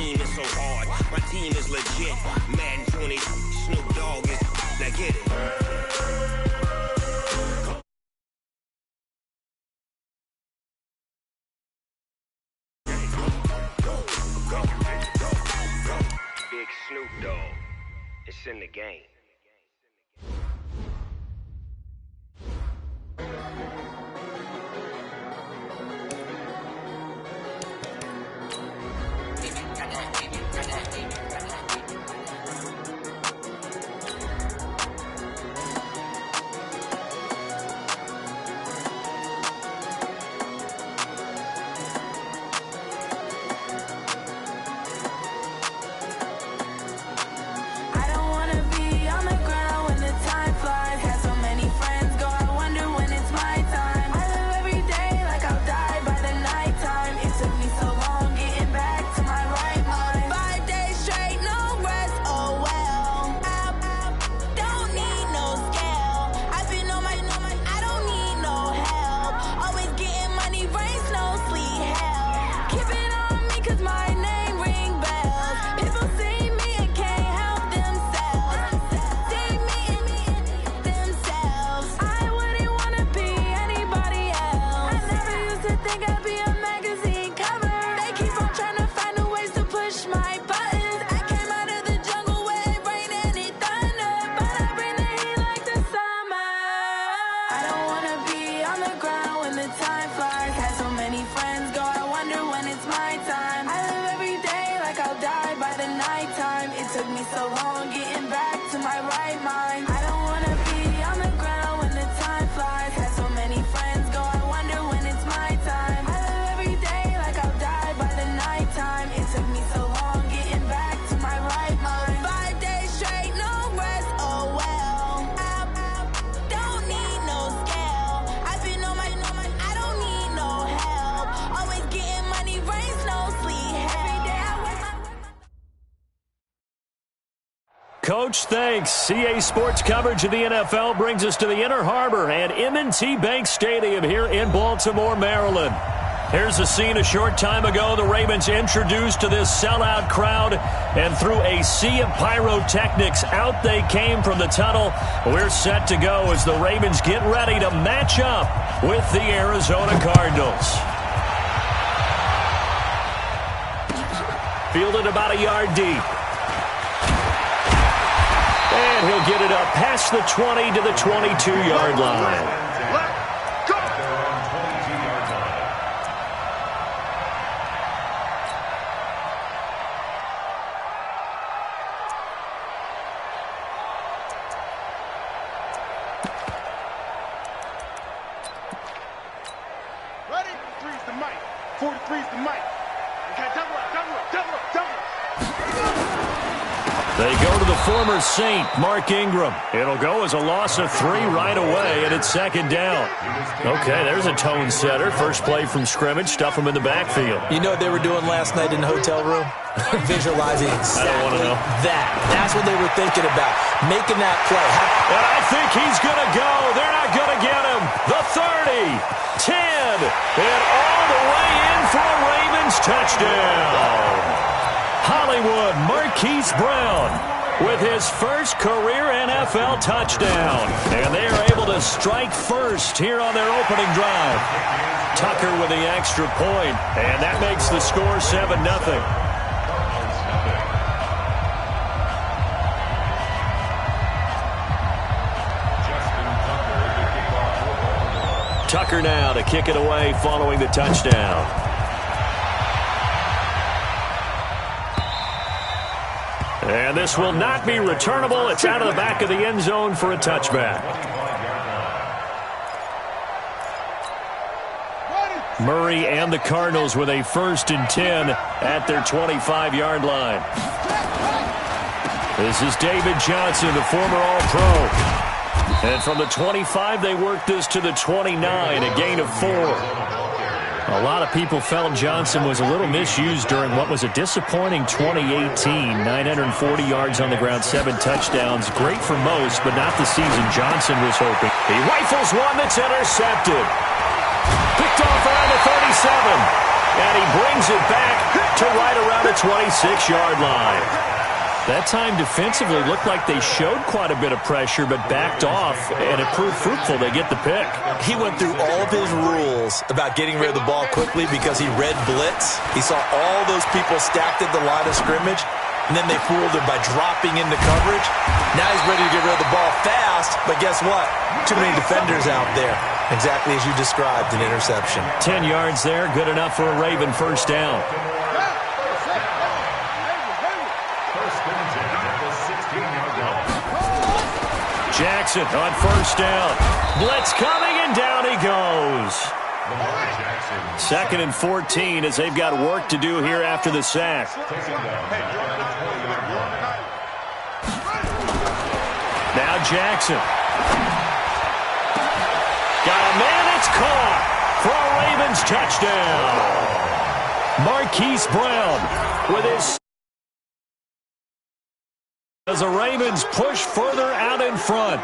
team is so hard. My team is legit. Madden 20, Snoop Dogg is. Now get it. Big Snoop Dogg. It's in the game. Coach, thanks. CA Sports coverage of the NFL brings us to the Inner Harbor and M&T Bank Stadium here in Baltimore, Maryland. Here's a scene a short time ago. The Ravens introduced to this sellout crowd, and through a sea of pyrotechnics, out they came from the tunnel. We're set to go as the Ravens get ready to match up with the Arizona Cardinals. Fielded about a yard deep. And he'll get it up past the 20 to the 22-yard line. Let's go! Ready? 3's the mic. 43's the mic. Okay, double up, double up, double up, double up. They go to the former Saint, Mark Ingram. It'll go as a loss of 3 right away, and it's second down. Okay, there's a tone setter. First play from scrimmage, stuff them in the backfield. You know what they were doing last night in the hotel room? Visualizing exactly I don't want to know. that. That's what they were thinking about, making that play. And I think he's going to go. They're not going to get him. The 30, 10, and all the way in for a Ravens touchdown. Hollywood Marquise Brown with his first career NFL touchdown. And they are able to strike first here on their opening drive. Tucker with the extra point, and that makes the score 7-0. Tucker now to kick it away following the touchdown. And this will not be returnable. It's out of the back of the end zone for a touchback. Murray and the Cardinals with a 1st and 10 at their 25-yard line. This is David Johnson, the former All-Pro. And from the 25, they worked this to the 29, a gain of 4. A lot of people felt Johnson was a little misused during what was a disappointing 2018. 940 yards on the ground, 7 touchdowns. Great for most, but not the season Johnson was hoping. He rifles one that's intercepted. Picked off around the 37. And he brings it back to right around the 26-yard line. That time defensively looked like they showed quite a bit of pressure but backed off, and it proved fruitful. They get the pick. He went through all of his rules about getting rid of the ball quickly because he read blitz. He saw all those people stacked at the line of scrimmage, and then they fooled him by dropping into coverage. Now he's ready to get rid of the ball fast, but guess what? Too many defenders out there. Exactly as you described, an interception. 10 yards there, good enough for a Raven first down. Jackson on first down. Blitz coming, and down he goes. 2nd and 14 as they've got work to do here after the sack. Now Jackson. Got a man, it's caught for a Ravens touchdown. Marquise Brown with his... as the Ravens push further out in front.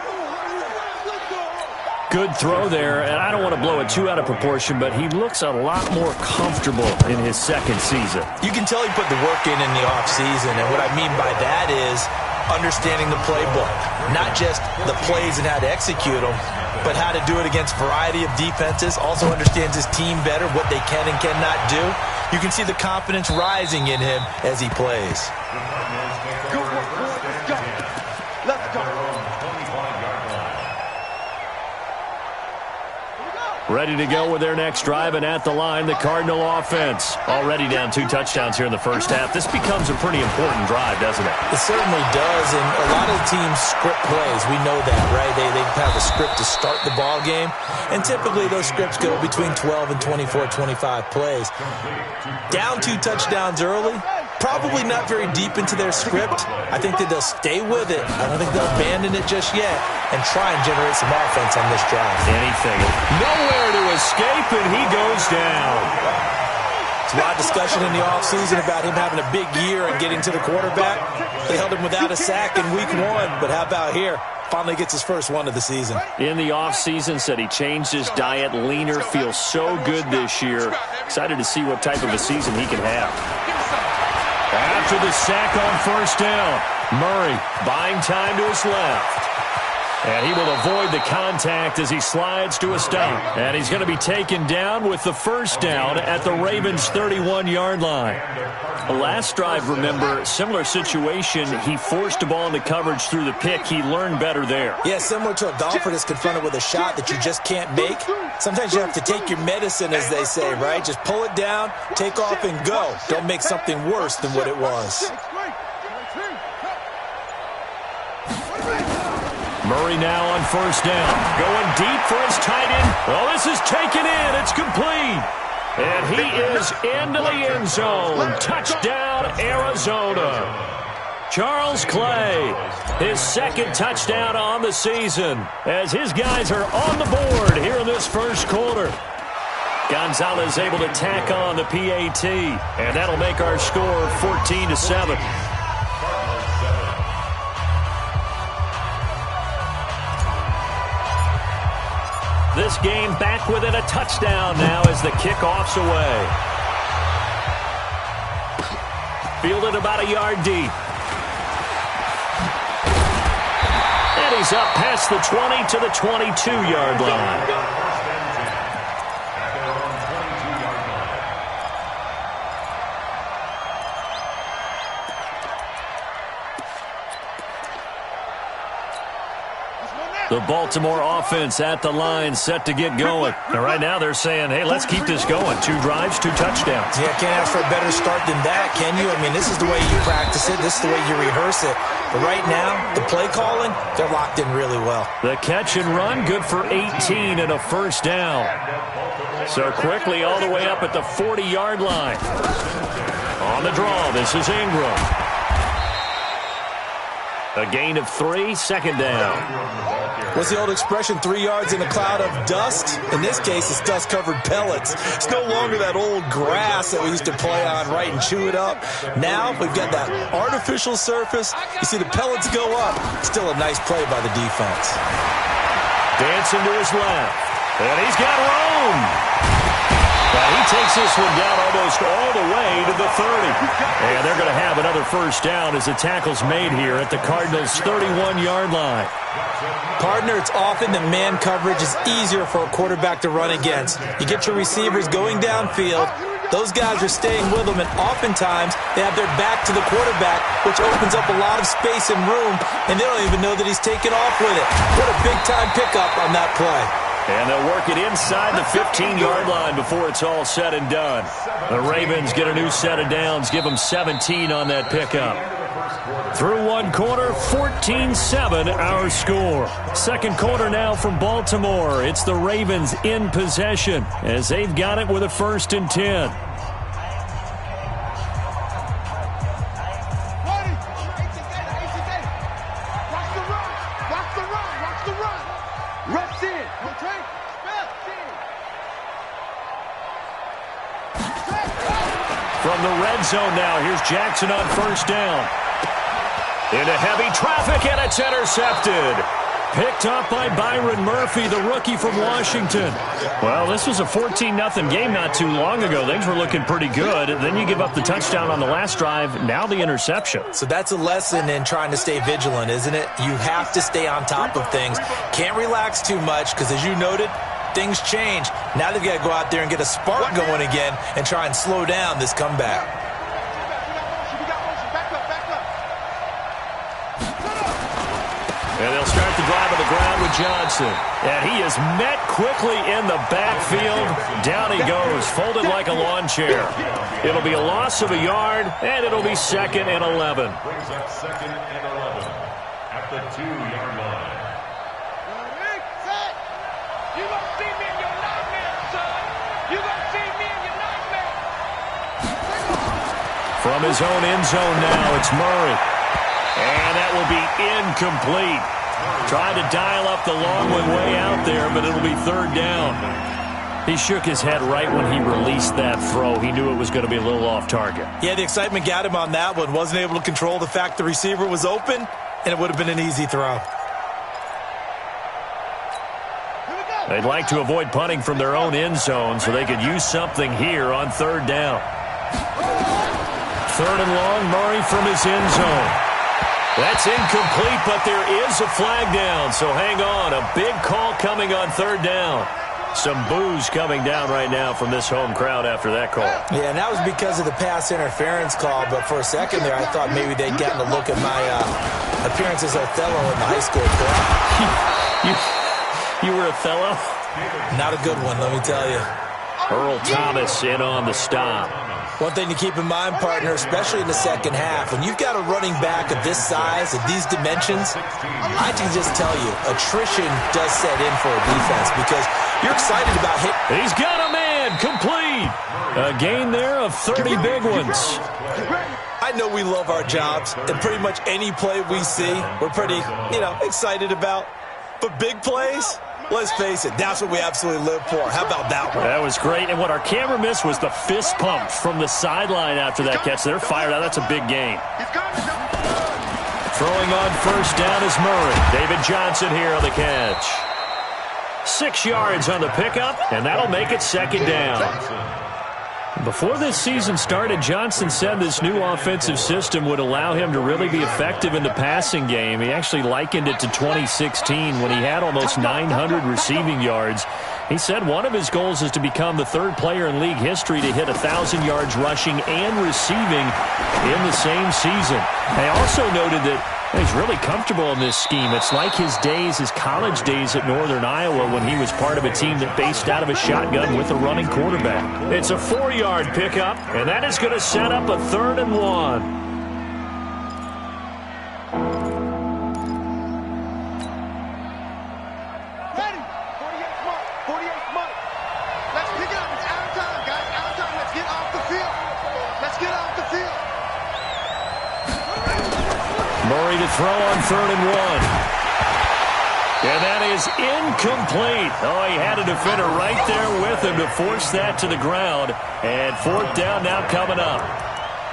Good throw there, and I don't want to blow it too out of proportion, but he looks a lot more comfortable in his second season. You can tell he put the work in the offseason, and what I mean by that is understanding the playbook. Not just the plays and how to execute them, but how to do it against a variety of defenses. Also understands his team better, what they can and cannot do. You can see the confidence rising in him as he plays. Let's go. Ready to go with their next drive, and at the line, the Cardinal offense. Already down 2 touchdowns here in the first half. This becomes a pretty important drive, doesn't it? It certainly does, and a lot of teams script plays. We know that, right? They have a script to start the ball game, and typically those scripts go between 12 and 24, 25 plays. Down 2 touchdowns early, probably not very deep into their script. I think that they'll stay with it. I don't think they'll abandon it just yet and try and generate some offense on this drive. Anything. Nowhere to escape, and he goes down. There's a lot of discussion in the offseason about him having a big year and getting to the quarterback. They held him without a sack in week 1, but how about here? Finally gets his first one of the season. In the offseason, said he changed his diet, leaner, feels so good this year. Excited to see what type of a season he can have. After the sack on first down, Murray buying time to his left. And he will avoid the contact as he slides to a stop. And he's going to be taken down with the first down at the Ravens' 31-yard line. The last drive, remember, similar situation. He forced the ball into coverage through the pick. He learned better there. Yeah, similar to a golfer that's confronted with a shot that you just can't make. Sometimes you have to take your medicine, as they say, right? Just pull it down, take off, and go. Don't make something worse than what it was. Murray now on first down. Going deep for his tight end. Oh, this is taken in. It's complete. And he is into the end zone. Touchdown, Arizona. Charles Clay, his second touchdown on the season, as his guys are on the board here in this first quarter. Gonzalez able to tack on the PAT, and that'll make our score 14-7. This game back within a touchdown now as the kickoff's away. Fielded about a yard deep. And he's up past the 20 to the 22-yard line. The Baltimore offense at the line, set to get going. And right now they're saying, hey, let's keep this going. 2 drives, 2 touchdowns. Yeah, can't ask for a better start than that, can you? I mean, this is the way you practice it. This is the way you rehearse it. But right now, the play calling, they're locked in really well. The catch and run, good for 18 and a first down. So quickly all the way up at the 40-yard line. On the draw, this is Ingram. A gain of 3, second down. What's the old expression, 3 yards in a cloud of dust? In this case, it's dust-covered pellets. It's no longer that old grass that we used to play on, right, and chew it up. Now we've got that artificial surface. You see the pellets go up. Still a nice play by the defense. Dancing to his left. And he's got room. And he takes this one down almost all the way to the 30. And they're going to have another first down as the tackle's made here at the Cardinals' 31-yard line. Partner, it's often that man coverage is easier for a quarterback to run against. You get your receivers going downfield. Those guys are staying with them, and oftentimes they have their back to the quarterback, which opens up a lot of space and room, and they don't even know that he's taken off with it. What a big-time pickup on that play. And they'll work it inside the 15-yard line before it's all said and done. The Ravens get a new set of downs, give them 17 on that pickup. Through one quarter, 14-7 our score. Second quarter now from Baltimore. It's the Ravens in possession as they've got it with a 1st and 10. From the red zone now, here's Jackson on 1st down. Into heavy traffic, and it's intercepted. Picked up by Byron Murphy, the rookie from Washington. Well, this was a 14-0 game not too long ago. Things were looking pretty good. Then you give up the touchdown on the last drive, now the interception. So that's a lesson in trying to stay vigilant, isn't it? You have to stay on top of things. Can't relax too much because, as you noted, things change. Now they've got to go out there and get a spark going again and try and slow down this comeback. And they'll start the drive on the ground with Johnson. And he is met quickly in the backfield. Down he goes, folded like a lawn chair. It'll be a loss of a yard, and it'll be 2nd and 11. Brings up 2nd and 11 at the 2-yard line. You gonna see me in your nightmare, son. You gonna see me in your nightmare. From his own end zone now, it's Murray. And that will be incomplete. Tried to dial up the long one way out there, but it'll be 3rd down. He shook his head right when he released that throw. He knew it was going to be a little off target. Yeah, the excitement got him on that one. Wasn't able to control the fact the receiver was open, and it would have been an easy throw. They'd like to avoid punting from their own end zone so they could use something here on 3rd down. 3rd and long, Murray from his end zone. That's incomplete, but there is a flag down, so hang on. A big call coming on 3rd down. Some boos coming down right now from this home crowd after that call. Yeah, and that was because of the pass interference call, but for a second there I thought maybe they'd gotten a look at my appearance as Othello in the high school play. You were Othello? Not a good one, let me tell you. Earl Thomas in on the stop. One thing to keep in mind, partner, especially in the second half, when you've got a running back of this size, of these dimensions, I can just tell you, attrition does set in for a defense because you're excited about hitting. He's got a man, complete. A gain there of 30 big ones. I know we love our jobs, and pretty much any play we see, we're pretty, excited about. But big plays, let's face it, that's what we absolutely live for. How about that one? That was great. And what our camera missed was the fist pump from the sideline after that catch. They're fired out. That's a big gain. Throwing on 1st down is Murray. David Johnson here on the catch. 6 yards on the pickup, and that'll make it 2nd down. Before this season started, Johnson said this new offensive system would allow him to really be effective in the passing game. He actually likened it to 2016 when he had almost 900 receiving yards. He said one of his goals is to become the 3rd player in league history to hit 1,000 yards rushing and receiving in the same season. They also noted that he's really comfortable in this scheme. It's like his college days at Northern Iowa when he was part of a team that based out of a shotgun with a running quarterback. It's a 4-yard pickup, and that is going to set up a 3rd and 1. Murray to throw on 3rd and 1. And that is incomplete. Oh, he had a defender right there with him to force that to the ground. And 4th down now coming up.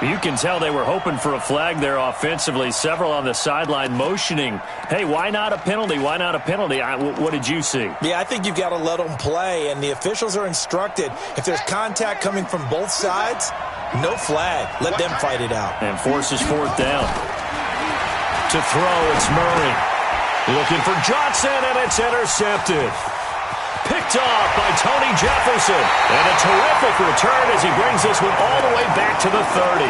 You can tell they were hoping for a flag there offensively. Several on the sideline motioning, hey, why not a penalty? Why not a penalty? What did you see? Yeah, I think you've got to let them play, and the officials are instructed. If there's contact coming from both sides, no flag. Let them fight it out. And forces fourth down. To throw, it's Murray. Looking for Johnson, and it's intercepted. Picked off by Tony Jefferson. And a terrific return as he brings this one all the way back to the 30.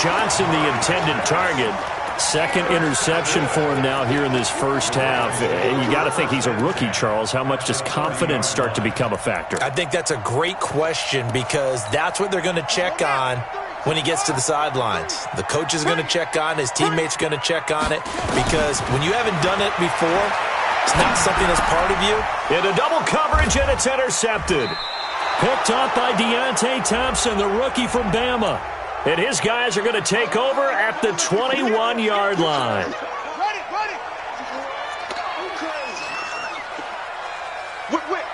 Johnson, the intended target. Second interception for him now here in this first half. You got to think he's a rookie, Charles. How much does confidence start to become a factor? I think that's a great question because that's what they're going to check on when he gets to the sidelines. The coach is going to check on, his teammates are going to check on it because when you haven't done it before, it's not something that's part of you. Into double coverage, and it's intercepted. Picked off by Deontay Thompson, the rookie from Bama. And his guys are going to take over at the 21-yard line. Ready. Whip.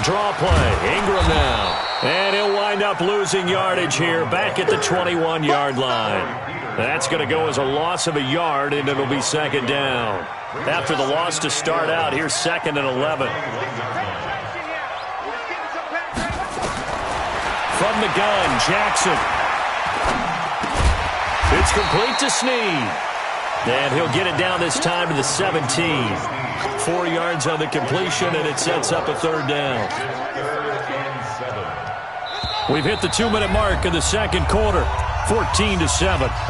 Draw play. Ingram now. And he'll wind up losing yardage here back at the 21-yard line. That's going to go as a loss of a yard, and it'll be second down. After the loss to start out, here's second and 11. From the gun, Jackson. It's complete to Snead. And he'll get it down this time to the 17. 4 yards on the completion, and it sets up a third down. We've hit the 2-minute mark in the second quarter. 14-7.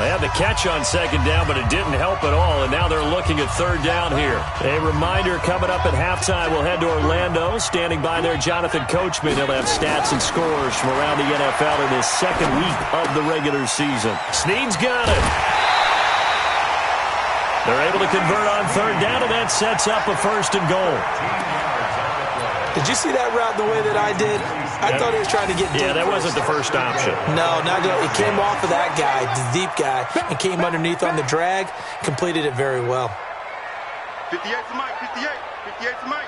They had the catch on second down, but it didn't help at all, and now they're looking at third down here. A reminder, coming up at halftime, we'll head to Orlando. Standing by there, Jonathan Coachman. He'll have stats and scores from around the NFL in this second week of the regular season. Snead's got it. They're able to convert on third down, and that sets up a first and goal. Did you see that route the way that I did? I thought he was trying to get deep. Yeah, that wasn't the first option. No, not it came off of that guy, the deep guy, and came underneath on the drag. Completed it very well. 58 to Mike, 58 to Mike.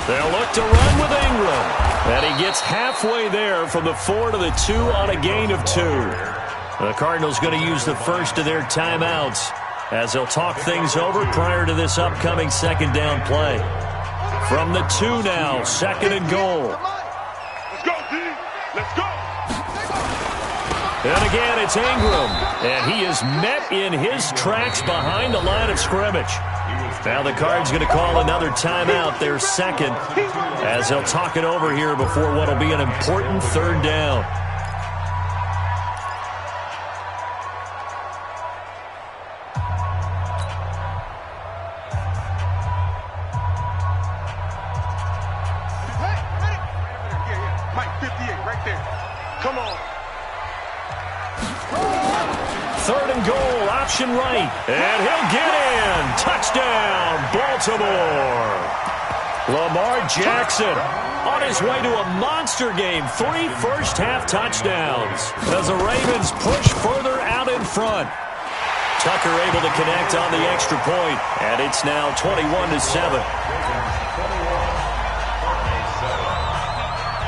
They'll look to run with Ingram. And he gets halfway there from the 4 to the 2 on a gain of 2. The Cardinals going to use the first of their timeouts as they'll talk things over prior to this upcoming second down play. From the 2 now, second and goal. Let's go, D. Let's go. And again, it's Ingram. And he is met in his tracks behind the line of scrimmage. Now the Cards going to call another timeout, their second, as they'll talk it over here before what will be an important third down. Right, and he'll get in. Touchdown, Baltimore. Lamar Jackson on his way to a monster game. 3 first-half touchdowns as the Ravens push further out in front. Tucker able to connect on the extra point, and it's now 21-7.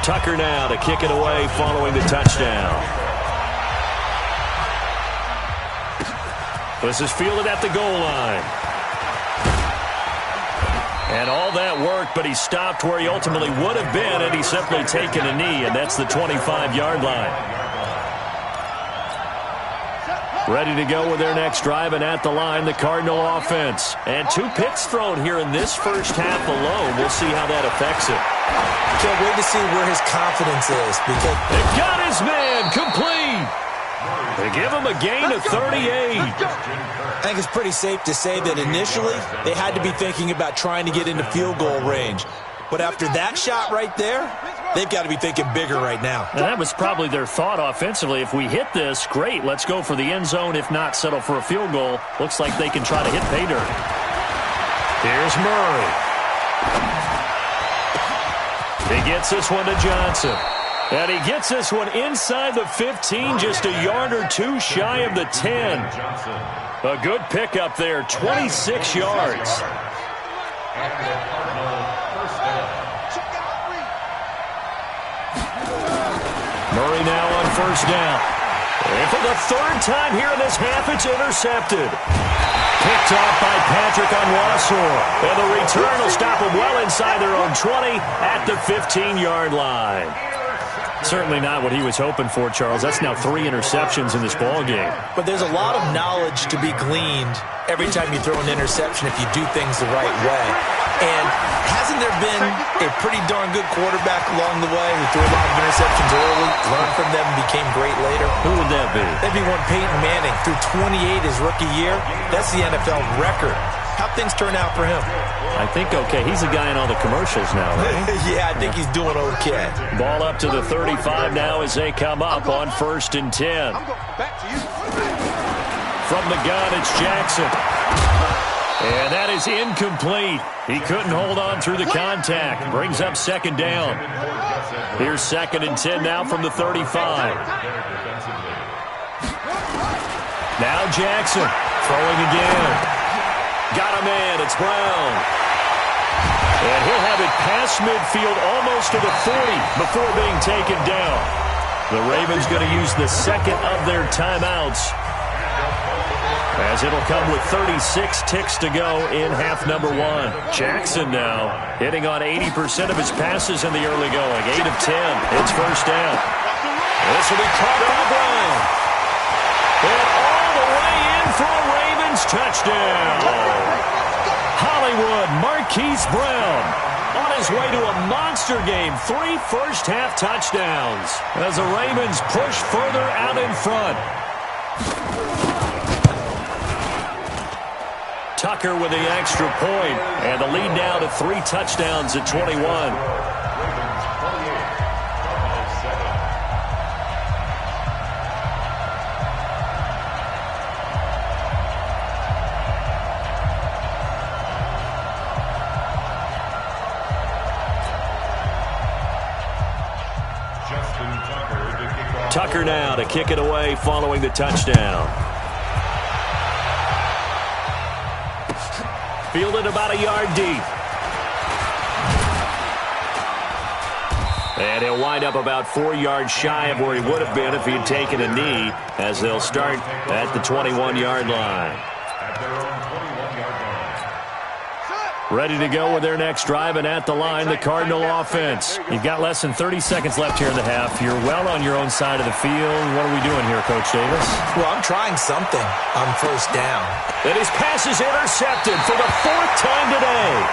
Tucker now to kick it away following the touchdown. This is fielded at the goal line. And all that work, but he stopped where he ultimately would have been, and he's simply taken a knee, and that's the 25-yard line. Ready to go with their next drive, and at the line, the Cardinal offense. And 2 picks thrown here in this first half alone. We'll see how that affects it. Can't wait to see where his confidence is. Because they got his man complete. They give him a gain of 38. I think it's pretty safe to say that initially they had to be thinking about trying to get into field goal range. But after that shot right there, they've got to be thinking bigger right now. And that was probably their thought offensively. If we hit this, great, let's go for the end zone. If not, settle for a field goal. Looks like they can try to hit pay dirt. Here's Murray. He gets this one to Johnson. And he gets this one inside the 15, just a yard or 2 shy of the 10. A good pickup there, 26 yards. Murray now on first down. And for the third time here in this half, it's intercepted. Picked off by Patrick Onwuasor. And the return will stop them well inside their own 20 at the 15-yard line. Certainly not what he was hoping for, Charles. That's now 3 interceptions in this ball game. But there's a lot of knowledge to be gleaned every time you throw an interception if you do things the right way. And hasn't there been a pretty darn good quarterback along the way who threw a lot of interceptions early, learned from them, and became great later? Who would that be? That'd be one Peyton Manning threw 28 his rookie year. That's the NFL record. How'd things turn out for him? I think okay. He's a guy in all the commercials now, right? Yeah, I think he's doing okay. Ball up to the 35 now as they come up on 1st and 10. From the gun, it's Jackson. And that is incomplete. He couldn't hold on through the contact. Brings up 2nd down. Here's 2nd and 10 now from the 35. Now Jackson throwing again. Got a man. It's Brown. And he'll have it past midfield almost to the 40 before being taken down. The Ravens going to use the second of their timeouts, as it'll come with 36 ticks to go in half number 1. Jackson now hitting on 80% of his passes in the early going. 8 of 10. It's first down. This will be caught by Brown. And all the way in for a Ravens touchdown. Hollywood Marquise Brown on his way to a monster game. 3 first-half touchdowns as the Ravens push further out in front. Tucker with the extra point, and the lead now to 3 touchdowns at 21. Tucker now to kick it away following the touchdown. Fielded about a yard deep. And he'll wind up about 4 yards shy of where he would have been if he had taken a knee, as they'll start at the 21-yard line. Ready to go with their next drive, and at the line, the Cardinal offense. You've got less than 30 seconds left here in the half. You're well on your own side of the field. What are we doing here, Coach Davis? Well, I'm trying something on first down. And his pass is intercepted for the 4th time today.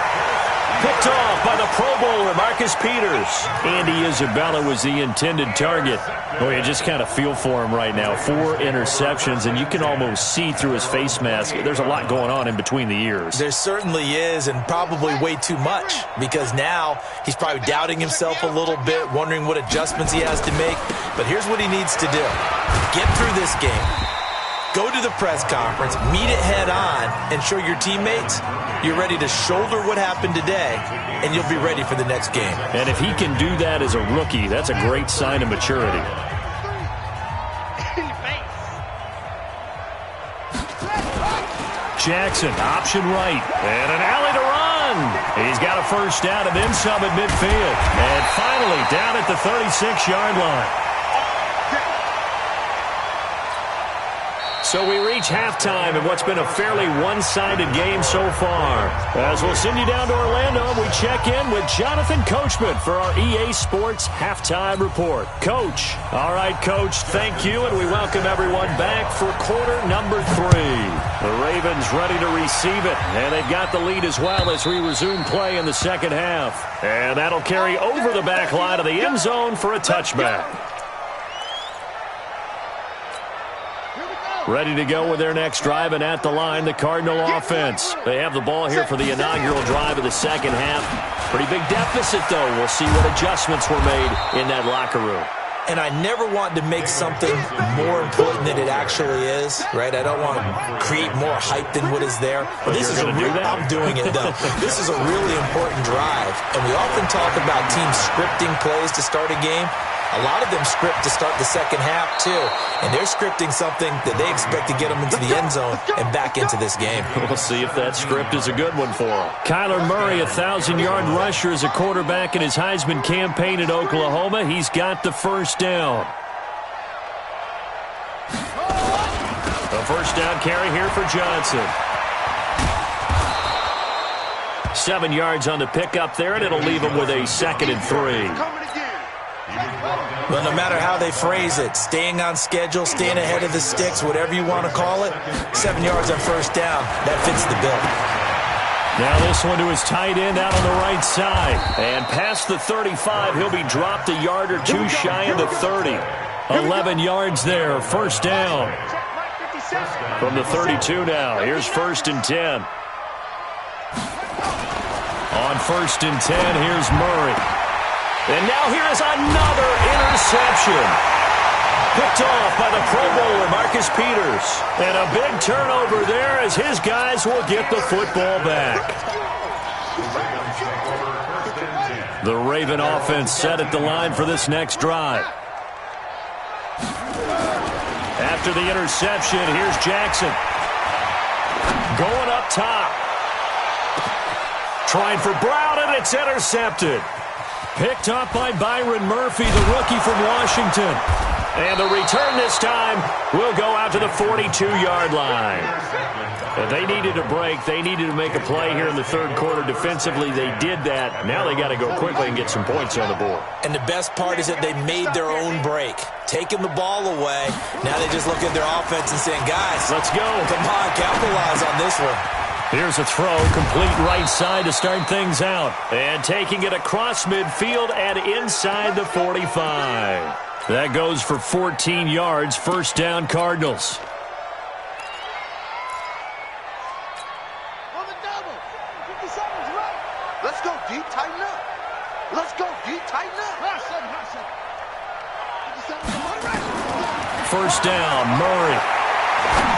Picked off by the Pro Bowler, Marcus Peters. Andy Isabella was the intended target. Oh, you just kind of feel for him right now. 4 interceptions, and you can almost see through his face mask. There's a lot going on in between the ears. There certainly is, and probably way too much, because now he's probably doubting himself a little bit, wondering what adjustments he has to make. But here's what he needs to do. Get through this game. Go to the press conference, meet it head on, and show your teammates you're ready to shoulder what happened today, and you'll be ready for the next game. And if he can do that as a rookie, that's a great sign of maturity. Jackson, option right, and an alley to run. He's got a first down and then some at midfield. And finally down at the 36-yard line. So we reach halftime in what's been a fairly one-sided game so far. As we'll send you down to Orlando, we check in with Jonathan Coachman for our EA Sports Halftime Report. Coach. All right, Coach, thank you, and we welcome everyone back for quarter number 3. The Ravens ready to receive it, and they've got the lead as well as we resume play in the second half. And that'll carry over the back line of the end zone for a touchback. Ready to go with their next drive, and at the line, the Cardinal offense. They have the ball here for the inaugural drive of the second half. Pretty big deficit, though. We'll see what adjustments were made in that locker room. And I never want to make something more important than it actually is, right? I don't want to create more hype than what is there. But this is I'm doing it, though. This is a really important drive. And we often talk about teams scripting plays to start a game. A lot of them script to start the second half, too. And they're scripting something that they expect to get them into the end zone and back into this game. We'll see if that script is a good one for them. Kyler Murray, a 1,000-yard rusher as a quarterback in his Heisman campaign at Oklahoma. He's got the first down. A first down carry here for Johnson. 7 yards on the pickup there, and it'll leave him with a 2nd and 3. Well, no matter how they phrase it, staying on schedule, staying ahead of the sticks, whatever you want to call it, 7 yards on first down, that fits the bill. Now this one to his tight end out on the right side. And past the 35, he'll be dropped a yard or two shy of the 30. 11 yards there, first down. From the 32 now, here's 1st and 10. On 1st and 10, here's Murray. And now here is another interception. Picked off by the Pro Bowler, Marcus Peters. And a big turnover there as his guys will get the football back. The Raven offense set at the line for this next drive. After the interception, here's Jackson. Going up top. Trying for Brown, and it's intercepted. Picked up by Byron Murphy, the rookie from Washington. And the return this time will go out to the 42-yard line. If they needed a break, they needed to make a play here in the third quarter. Defensively, they did that. Now they got to go quickly and get some points on the board. And the best part is that they made their own break. Taking the ball away. Now they just look at their offense and saying, guys, let's go. Come on, capitalize on this one. Here's a throw, complete right side to start things out. And taking it across midfield and inside the 45. That goes for 14 yards, first down Cardinals. On the double. 50 seconds, right? Let's go, D. Tighten up. Let's go, D. Tighten up. Hot seven, hot seven. 50 seconds, right? First down, Murray.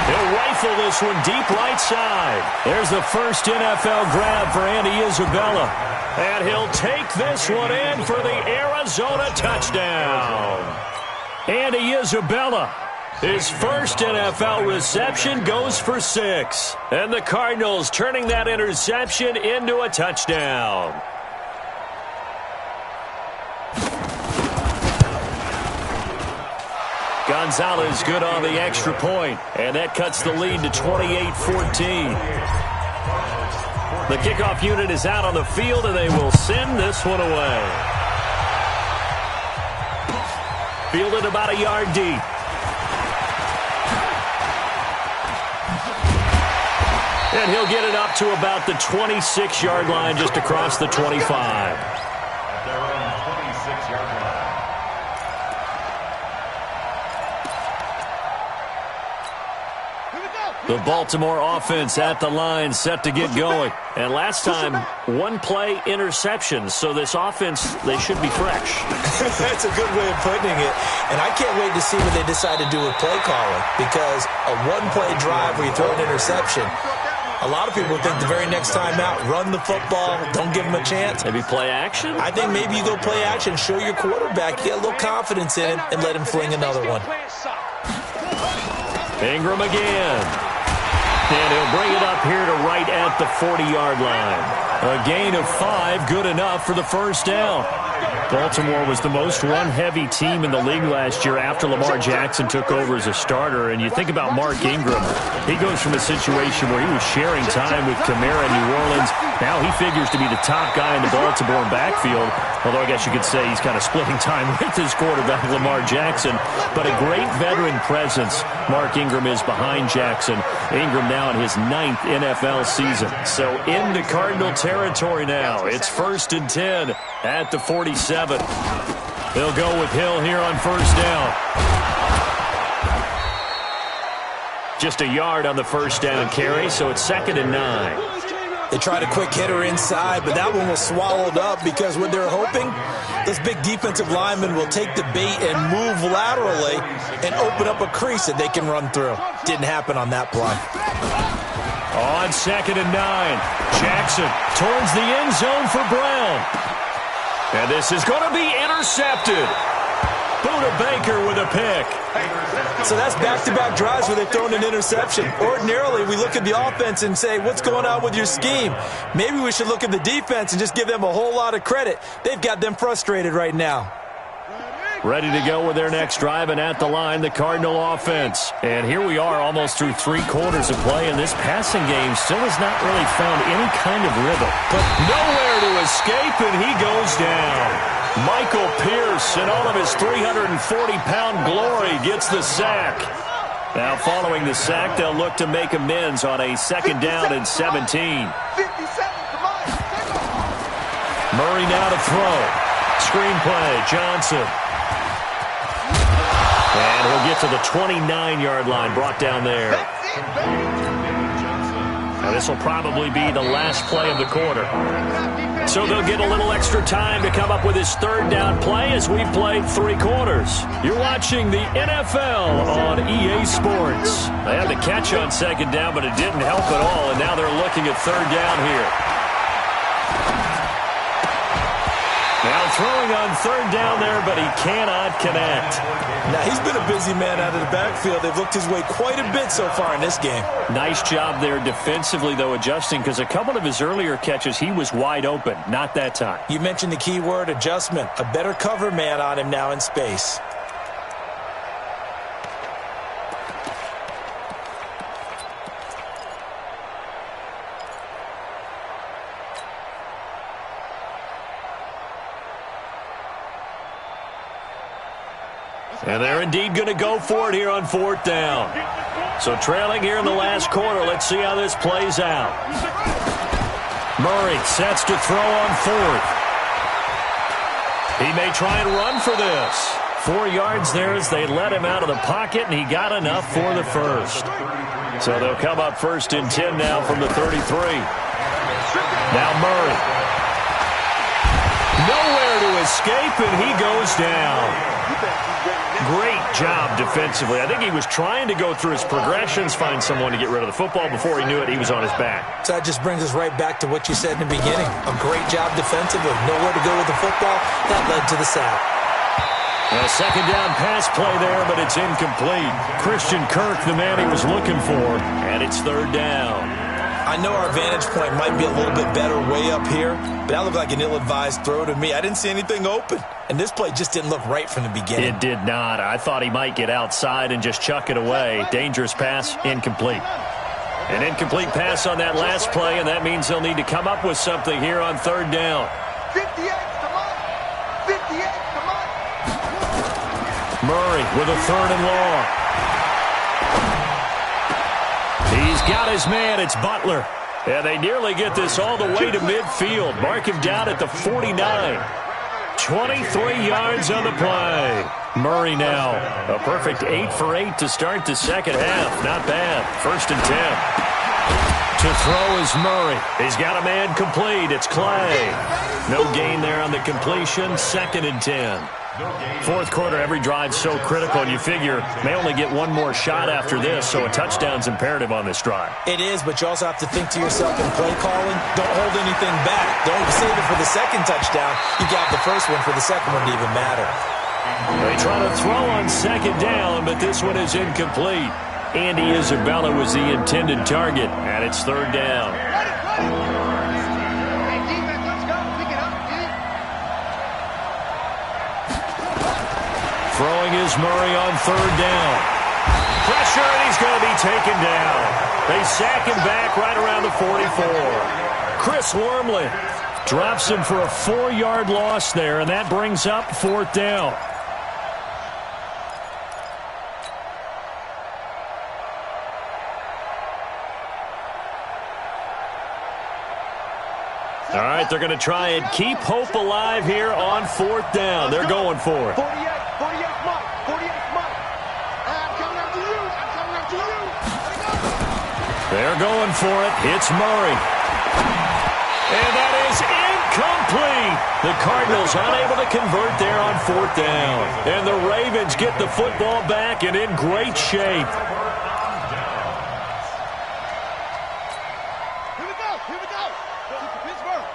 He'll rifle this one deep right side. There's the first NFL grab for Andy Isabella. And he'll take this one in for the Arizona touchdown. Andy Isabella, his first NFL reception, goes for 6. And the Cardinals turning that interception into a touchdown. Gonzalez good on the extra point, and that cuts the lead to 28-14. The kickoff unit is out on the field, and they will send this one away. Fielded about a yard deep. And he'll get it up to about the 26-yard line, just across the 25. The Baltimore offense at the line, set to get going. And last time, one-play interception. So this offense, they should be fresh. That's a good way of putting it. And I can't wait to see what they decide to do with play calling. Because a one-play drive where you throw an interception, a lot of people think the very next time out, run the football, don't give them a chance. Maybe play action? I think maybe you go play action, show your quarterback, get a little confidence in him, and let him fling another one. Ingram again. And he'll bring it up here to right at the 40-yard line. A gain of 5, good enough for the first down. Baltimore was the most run-heavy team in the league last year after Lamar Jackson took over as a starter. And you think about Mark Ingram. He goes from a situation where he was sharing time with Kamara in New Orleans. Now he figures to be the top guy in the Baltimore backfield. Although I guess you could say he's kind of splitting time with his quarterback, Lamar Jackson. But a great veteran presence Mark Ingram is behind Jackson. Ingram now in his 9th NFL season. So into Cardinal territory now. It's 1st and 10 at the 47. They'll go with Hill here on first down. Just a yard on the first down carry, so it's 2nd and 9. They tried a quick hitter inside, but that one was swallowed up because what they're hoping, those big defensive linemen will take the bait and move laterally and open up a crease that they can run through. Didn't happen on that play. On 2nd and 9, Jackson towards the end zone for Brown. And this is going to be intercepted. Buda Baker with a pick. So that's back-to-back drives where they've thrown an interception. Ordinarily, we look at the offense and say, what's going on with your scheme? Maybe we should look at the defense and just give them a whole lot of credit. They've got them frustrated right now. Ready to go with their next drive, and at the line, the Cardinal offense. And here we are almost through 3 quarters of play, and this passing game still has not really found any kind of rhythm. But nowhere to escape, and he goes down. Michael Pierce, in all of his 340-pound glory, gets the sack. Now, following the sack, they'll look to make amends on a 2nd down and 17. 57, come on. Murray now to throw. Screen play, Johnson. And he'll get to the 29-yard line, brought down there. Now, this will probably be the last play of the quarter. So they'll get a little extra time to come up with his 3rd down play as we've played 3 quarters. You're watching the NFL on EA Sports. They had the catch on 2nd down, but it didn't help at all, and now they're looking at 3rd down here. Now throwing on 3rd down there, but he cannot connect. Now, he's been a busy man out of the backfield. They've looked his way quite a bit so far in this game. Nice job there defensively, though, adjusting, because a couple of his earlier catches, he was wide open. Not that time. You mentioned the key word, adjustment. A better cover man on him now in space. And they're indeed going to go for it here on 4th down. So trailing here in the last quarter. Let's see how this plays out. Murray sets to throw on 4th. He may try and run for this. 4 yards there as they let him out of the pocket, and he got enough for the 1st. So they'll come up 1st and 10 now from the 33. Now Murray. Nowhere to escape, and he goes down. Great job defensively. I think he was trying to go through his progressions, find someone to get rid of the football. Before he knew it, he was on his back. So that just brings us right back to what you said in the beginning. A great job defensively. Nowhere to go with the football. That led to the sack. A 2nd down pass play there, but it's incomplete. Christian Kirk, the man he was looking for, and it's 3rd down. I know our vantage point might be a little bit better way up here, but that looked like an ill-advised throw to me. I didn't see anything open, and this play just didn't look right from the beginning. It did not. I thought he might get outside and just chuck it away. Dangerous pass, incomplete. An incomplete pass on that last play, and that means they'll need to come up with something here on 3rd down. 58, come on. 58, come on. Murray with a 3rd and long. He's got his man. It's Butler. And they nearly get this all the way to midfield. Mark him down at the 49. 23 yards on the play. Murray now. A perfect 8 for 8 to start the 2nd half. Not bad. 1st and 10. To throw is Murray. He's got a man complete. It's Clay. No gain there on the completion. 2nd and 10. 4th quarter, every drive's so critical, and you figure may only get one more shot after this, so a touchdown's imperative on this drive. It is, but you also have to think to yourself in play calling, don't hold anything back. Don't save it for the 2nd touchdown. You got the 1st one for the 2nd one to even matter. They try to throw on 2nd down, but this one is incomplete. Andy Isabella was the intended target, and it's 3rd down. Throwing is Murray on 3rd down. Pressure, and he's going to be taken down. They sack him back right around the 44. Chris Wormley drops him for a 4-yard loss there, and that brings up 4th down. All right, they're going to try and keep hope alive here on 4th down. They're going for it. 48, Mike. 48, Mike. I'm coming after you. I'm coming after you. They're going for it. It's Murray. And that is incomplete. The Cardinals unable to convert there on 4th down. And the Ravens get the football back and in great shape. Here we go. Here we go. Keep the Pittsburgh.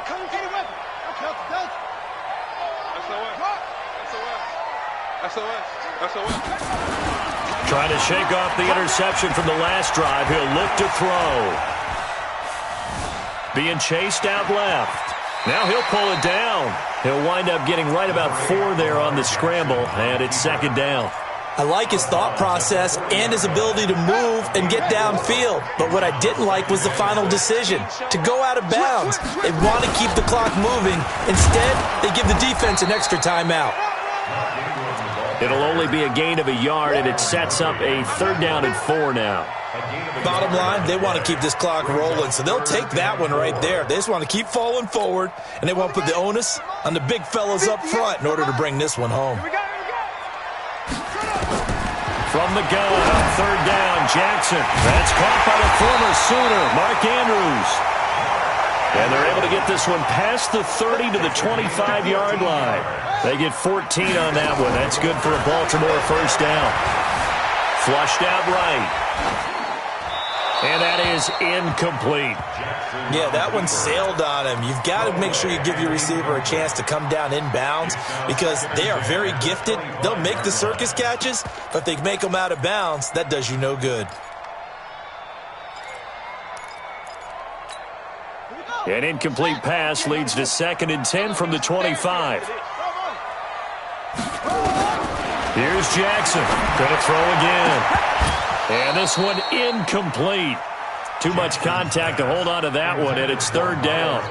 Come and get a weapon. I'll count the Delta. SOS. SOS. Trying to shake off the interception from the last drive. He'll look to throw. Being chased out left. Now he'll pull it down. He'll wind up getting right about 4 there on the scramble, and it's second down. I like his thought process and his ability to move and get downfield. But what I didn't like was the final decision, to go out of bounds. They want to keep the clock moving. Instead, they give the defense an extra timeout. It'll only be a gain of a yard, and it sets up a 3rd down and 4 now. Bottom line, they want to keep this clock rolling, so they'll take that one right there. They just want to keep falling forward, and they want to put the onus on the big fellas up front in order to bring this one home. From the gun, on 3rd down, Jackson. That's caught by the former Sooner, Mark Andrews. And they're able to get this one past the 30 to the 25-yard line. They get 14 on that one. That's good for a Baltimore 1st down. Flushed out right. And that is incomplete. Yeah, that one sailed on him. You've got to make sure you give your receiver a chance to come down inbounds because they are very gifted. They'll make the circus catches, but if they make them out of bounds, that does you no good. An incomplete pass leads to 2nd and 10 from the 25. Here's Jackson. Going to throw again. And this one incomplete. Too much contact to hold on to that one, and it's 3rd down.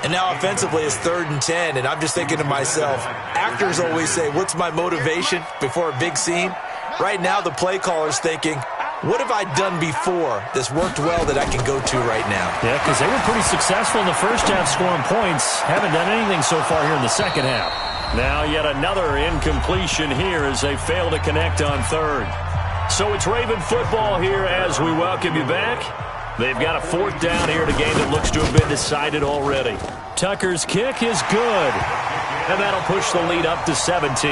And now offensively it's 3rd and 10, and I'm just thinking to myself, actors always say, what's my motivation before a big scene? Right now the play caller's thinking, what have I done before that's worked well that I can go to right now? Yeah, because they were pretty successful in the first half scoring points. Haven't done anything so far here in the second half. Now yet another incompletion here as they fail to connect on 3rd. So it's Raven football here as we welcome you back. They've got a 4th down here in a game that looks to have been decided already. Tucker's kick is good. And that'll push the lead up to 17.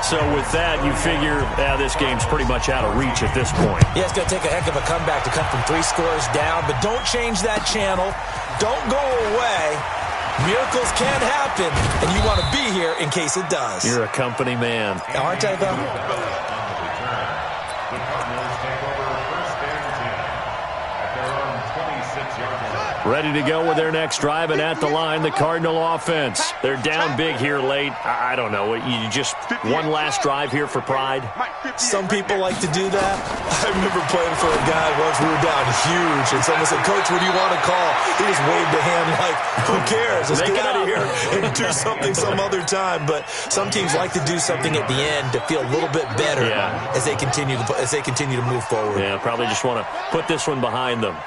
So with that, you figure this game's pretty much out of reach at this point. Yeah, it's going to take a heck of a comeback to come from 3 scores down, but don't change that channel. Don't go away. Miracles can happen, and you want to be here in case it does. You're a company man. Aren't I, though? Ready to go with their next drive, and at the line, the Cardinal offense. They're down big here late. I don't know. You just one last drive here for pride? Some people like to do that. I remember playing for a guy once. We were down huge, and someone said, Coach, what do you want to call? He just waved a hand like, who cares? Let's get out of here and do something some other time. But some teams like to do something at the end to feel a little bit better as they continue to move forward. Yeah, probably just want to put this one behind them.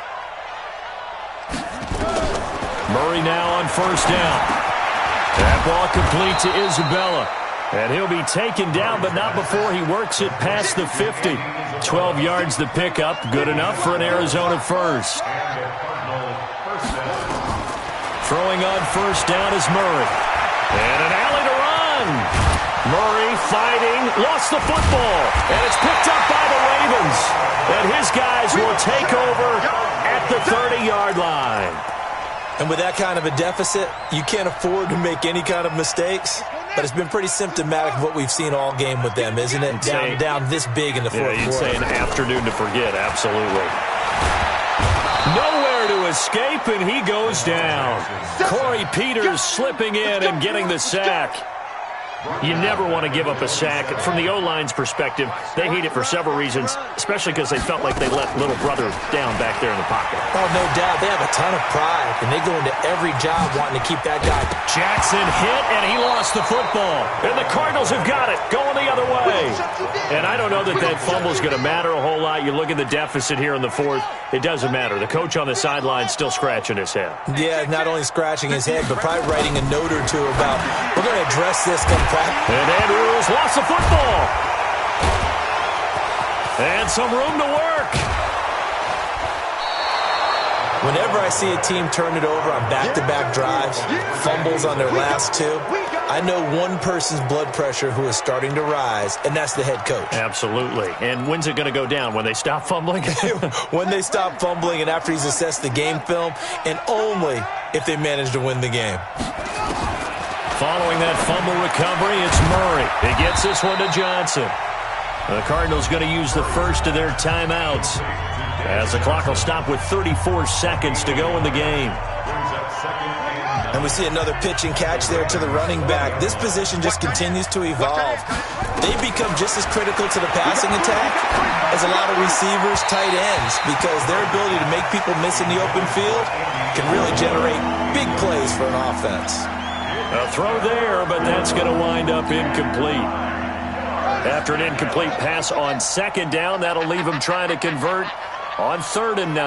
Murray now on 1st down. That ball complete to Isabella. And he'll be taken down, but not before he works it past the 50. 12 yards the pickup. Good enough for an Arizona 1st. Throwing on 1st down is Murray. And an alley to run. Murray fighting. Lost the football. And it's picked up by the Ravens. And his guys will take over at the 30-yard line. And with that kind of a deficit, you can't afford to make any kind of mistakes. But it's been pretty symptomatic of what we've seen all game with them, isn't it? Down this big in the fourth quarter. You'd say an afternoon to forget, absolutely. Nowhere to escape, and he goes down. Corey Peters slipping in and getting the sack. You never want to give up a sack. From the O-line's perspective, they hate it for several reasons, especially because they felt like they let little brother down back there in the pocket. Oh, no doubt. They have a ton of pride, and they go into every job wanting to keep that guy. Jackson hit, and he lost the football. And the Cardinals have got it, going the other way. And I don't know that fumble is going to matter a whole lot. You look at the deficit here in the 4th, it doesn't matter. The coach on the sideline still scratching his head. Yeah, not only scratching his head, but probably writing a note or two about, we're going to address this come practice. And Andrews lost the football. And some room to work. Whenever I see a team turn it over on back-to-back drives, fumbles on their last 2, I know one person's blood pressure who is starting to rise, and that's the head coach. Absolutely. And when's it going to go down? When they stop fumbling? When they stop fumbling and after he's assessed the game film, and only if they manage to win the game. Following that fumble recovery, it's Murray. He gets this one to Johnson. The Cardinals going to use the first of their timeouts as the clock will stop with 34 seconds to go in the game. And we see another pitch and catch there to the running back. This position just continues to evolve. They've become just as critical to the passing attack as a lot of receivers, tight ends, because their ability to make people miss in the open field can really generate big plays for an offense. A throw there, but that's going to wind up incomplete. After an incomplete pass on second down, that'll leave him trying to convert on 3rd and 9.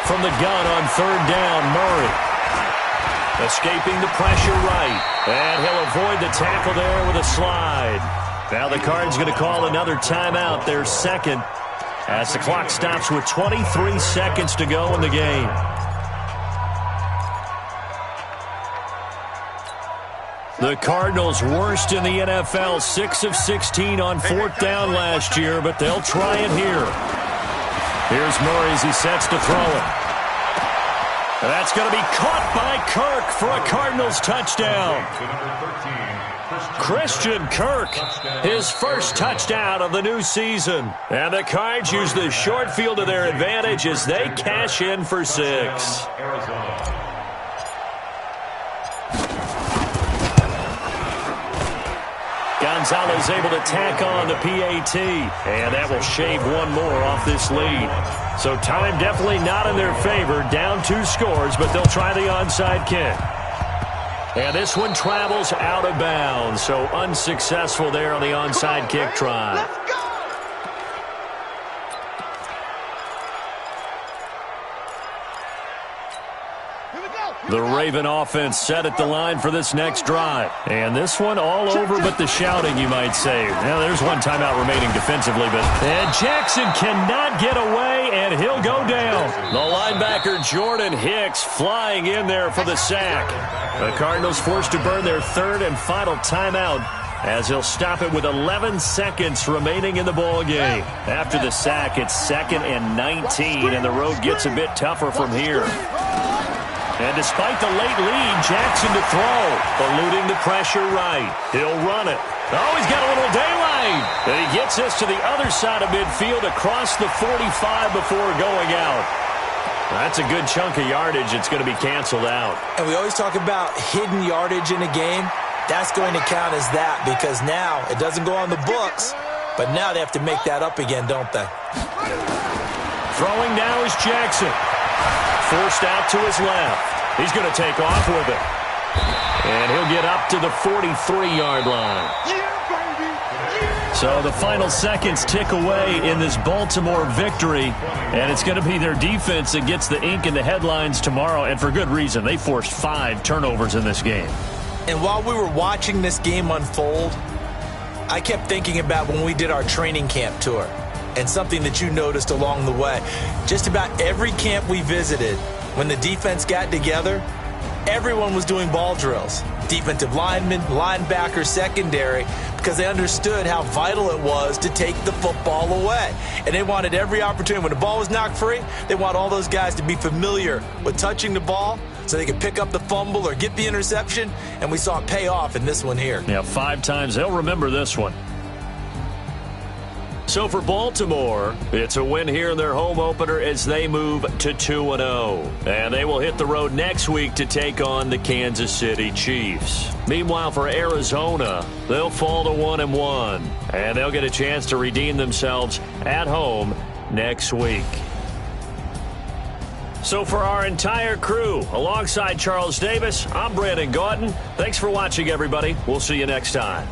From the gun on 3rd down, Murray. Escaping the pressure right. And he'll avoid the tackle there with a slide. Now the Cards going to call another timeout, their second, as the clock stops with 23 seconds to go in the game. The Cardinals worst in the NFL, 6 of 16 on 4th down last year, but they'll try it here. Here's Murray as he sets to throw it. And that's going to be caught by Kirk for a Cardinals touchdown. Christian Kirk, his first touchdown of the new season. And the Cards use the short field to their advantage as they cash in for 6. Gonzalez able to tack on the PAT, and that will shave one more off this lead. So time definitely not in their favor. Down 2 scores, but they'll try the onside kick. And this one travels out of bounds, so unsuccessful there on the onside kick try. The Raven offense set at the line for this next drive. And this one all over but the shouting, you might say. Now, there's one timeout remaining defensively, and Jackson cannot get away, and he'll go down. The linebacker Jordan Hicks flying in there for the sack. The Cardinals forced to burn their 3rd and final timeout as he'll stop it with 11 seconds remaining in the ball game. After the sack, it's 2nd and 19, and the road gets a bit tougher from here. And despite the late lead, Jackson to throw, eluding the pressure right. He'll run it. Oh, he's got a little daylight. And he gets this to the other side of midfield across the 45 before going out. That's a good chunk of yardage. It's going to be canceled out. And we always talk about hidden yardage in a game. That's going to count as that because now it doesn't go on the books, but now they have to make that up again, don't they? Throwing now is Jackson. Forced out to his left. He's going to take off with it. And he'll get up to the 43-yard line. So the final seconds tick away in this Baltimore victory. And it's going to be their defense that gets the ink in the headlines tomorrow. And for good reason. They forced 5 turnovers in this game. And while we were watching this game unfold, I kept thinking about when we did our training camp tour. And something that you noticed along the way. Just about every camp we visited, when the defense got together, everyone was doing ball drills. Defensive linemen, linebackers, secondary, because they understood how vital it was to take the football away. And they wanted every opportunity. When the ball was knocked free, they want all those guys to be familiar with touching the ball so they could pick up the fumble or get the interception. And we saw it pay off in this one here. Yeah, 5 times. They'll remember this one. So for Baltimore, it's a win here in their home opener as they move to 2-0. And they will hit the road next week to take on the Kansas City Chiefs. Meanwhile, for Arizona, they'll fall to 1-1. And they'll get a chance to redeem themselves at home next week. So for our entire crew, alongside Charles Davis, I'm Brandon Gautin. Thanks for watching, everybody. We'll see you next time.